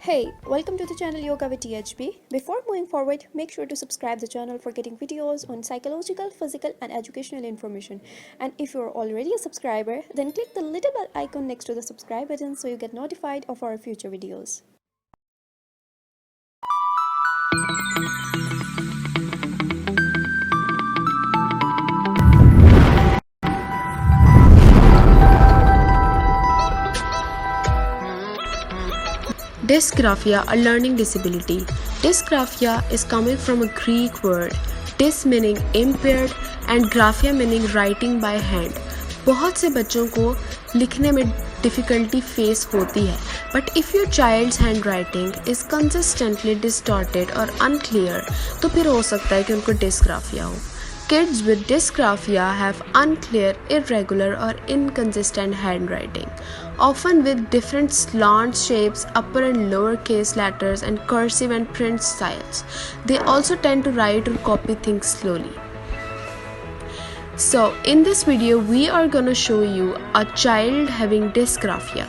Hey, welcome to the channel Yoga with THB. Before moving forward, make sure to subscribe the channel for getting videos on psychological, physical and educational information. And if you're already a subscriber, then click the little bell icon next to the subscribe button so you get notified of our future videos. Dysgraphia, a learning disability. Dysgraphia is coming from a Greek word, dys meaning impaired and graphia meaning writing by hand. बहुत से बच्चों को लिखने में difficulty face होती है, but if your child's handwriting is consistently distorted और unclear तो फिर हो सकता है कि उनको डिस्ग्राफिया हो. Kids with dysgraphia have unclear, irregular or inconsistent handwriting, often with different slant shapes, upper and lower case letters and cursive and print styles. They also tend to write or copy things slowly. So in this video we are gonna show you a child having dysgraphia.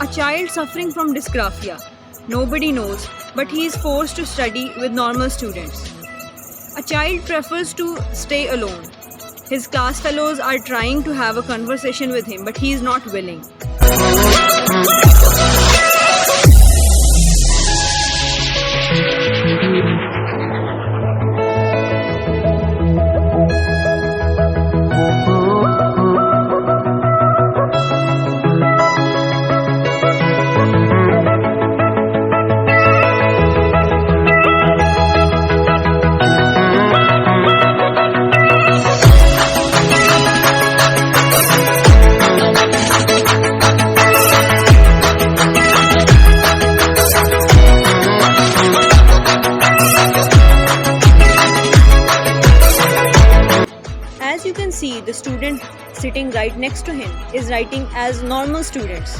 A child suffering from dysgraphia. Nobody knows, but he is forced to study with normal students. A child prefers to stay alone. His class fellows are trying to have a conversation with him, but he is not willing. As you can see, the student sitting right next to him is writing as normal students.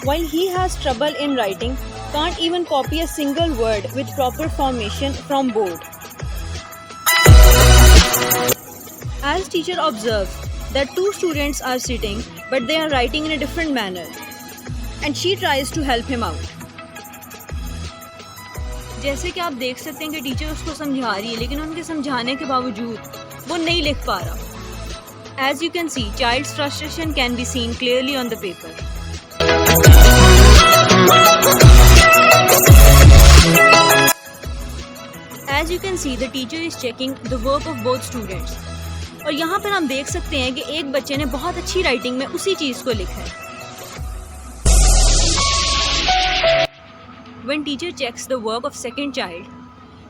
While he has trouble in writing, can't even copy a single word with proper formation from board. As teacher observes that two students are sitting but they are writing in a different manner, and she tries to help him out. जैसे कि आप देख सकते हैं कि teacher उसको समझा रही है, लेकिन उनके समझाने के बावजूद वो नहीं लिख पा रहा. As you can see, child's frustration can be seen clearly on the paper. As you can see, the teacher is checking the work of both students. और यहाँ पर हम देख सकते हैं कि एक बच्चे ने बहुत अच्छी राइटिंग में उसी चीज़ को लिखा है. When teacher checks the work of second child,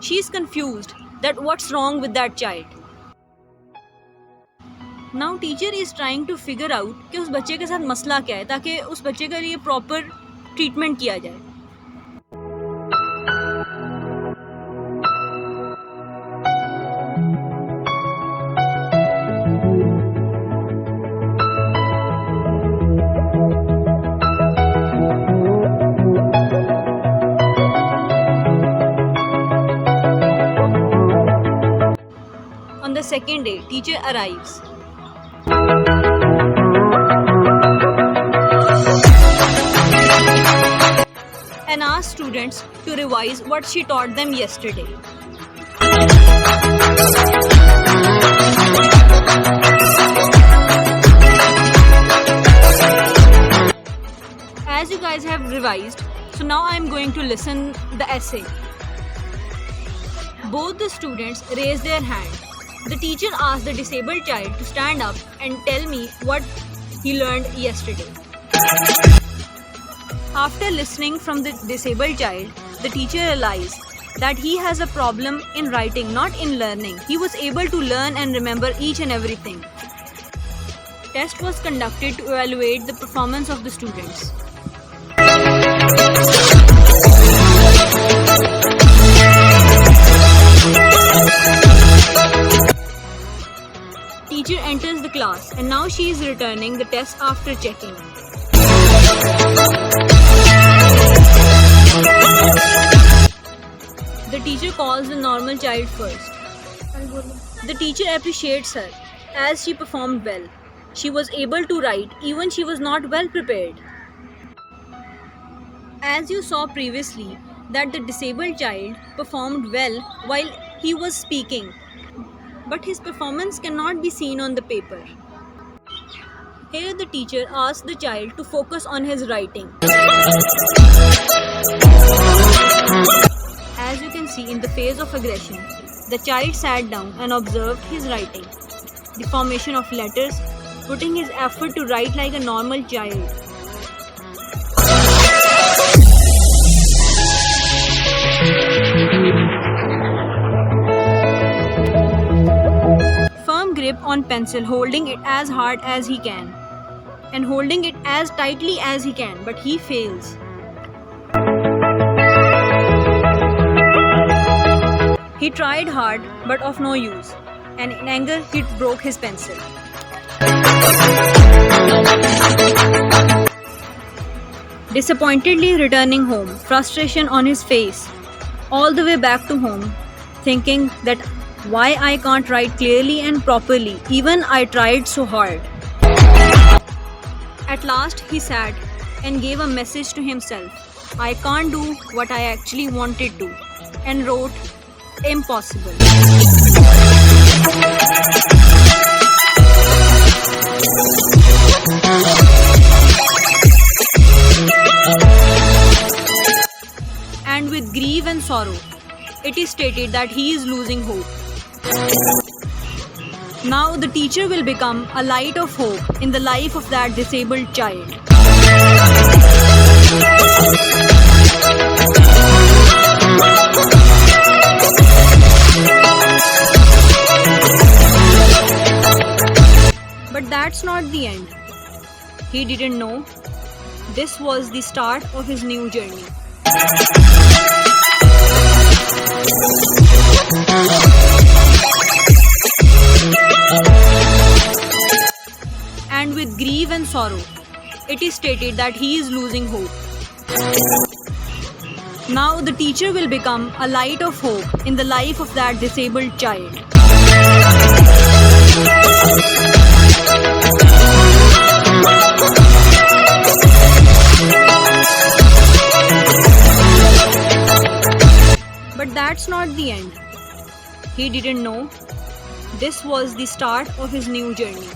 she is confused that what's wrong with that child. Now teacher is trying to figure out कि उस बच्चे के साथ मसला क्या है ताकि उस बच्चे के लिए proper treatment किया जाए. On the second day, teacher arrives. And asks students to revise what she taught them yesterday. As you guys have revised, so now I am going to listen the essay. Both the students raise their hand. The teacher asked the disabled child to stand up and tell me what he learned yesterday. After listening from the disabled child, the teacher realized that he has a problem in writing, not in learning. He was able to learn and remember each and everything. Test was conducted to evaluate the performance of the students. Teacher enters the class and now she is returning the test after checking. The teacher calls the normal child first. The teacher appreciates her as she performed well. She was able to write even she was not well prepared. As you saw previously, that the disabled child performed well while he was speaking, but his performance cannot be seen on the paper. Here the teacher asked the child to focus on his writing. As you can see in the phase of aggression, the child sat down and observed his writing, the formation of letters, putting his effort to write like a normal child. Firm grip on pencil, holding it as hard as he can and holding it as tightly as he can, but he fails. He tried hard but of no use, and in anger he broke his pencil. Disappointedly returning home, frustration on his face, all the way back to home, thinking that why I can't write clearly and properly, even I tried so hard. At last he sat and gave a message to himself, I can't do what I actually wanted to, and wrote, impossible. And with grief and sorrow, it is stated that he is losing hope. Now the teacher will become a light of hope in the life of that disabled child. But that's not the end. He didn't know this was the start of his new journey. And with grief and sorrow, it is stated that he is losing hope. Now the teacher will become a light of hope in the life of that disabled child. But that's not the end. He didn't know this was the start of his new journey.